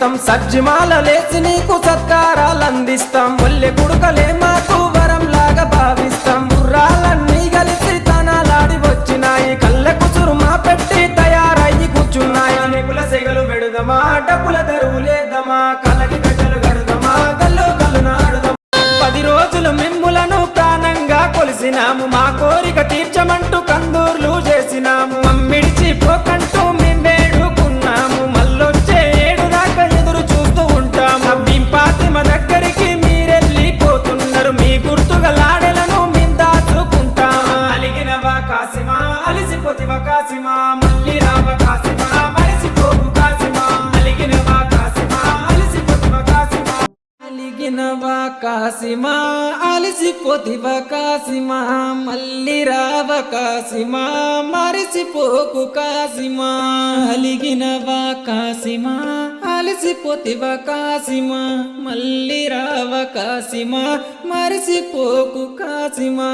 చేస్తాం, సజ్జిమాల లేచి నీకు సత్కారాలందిస్తాం. ఒల్లె గుడుకలే మాకు వరంలాగా భావిస్తాం. గుర్రాలన్నీ కలిసి తనాలాడి వచ్చినాయి, కళ్ళ కుసురుమా పెట్టి తయారయ్యి కూర్చున్నాయి. నిపుల సెగలు పెడుదమా, డబ్బుల దరువులేద్దామా, కళ్ళకి గడ్డలు గడుదమా, గల్లు గల్లు నాడుదమా. 10 రోజులు మిమ్ములను ప్రాణంగా కొలిసినాము, మా కోరిక తీర్చమంటూ కందూర్లు చేసినాము. మమ్మిడిచి పోకంటూ మేము వేడుకున్నాము, మళ్ళొచ్చే ఏడు దాకా ఎదురు చూస్తూ ఉంటాము. భీంపాతిమ దగ్గరికి మీరెళ్ళిపోతున్నారు, మీ గుర్తుగా లాడెలను మేము దాచుకుంటాము. అలిగినవా కాసిమా, అలిసిపోతివా కాసిమా, మళ్ళీ రావ కాసిమా, మరిసిపోవు కాసిమా. అలిగినవా కాసిమా, అలిసిపోతివా కాసిమా, అలిగినవా కాసిమా, అలిసిపోతివా కాసిమా, మళ్ళీ రావ కాసిమా, మరిసిపోకు కాసిమా. అలిగినవా కాసిమా, అలిసిపోతివా కాసిమా, మళ్ళీ రావ కాసిమా, మరిసిపోకు కాసిమా.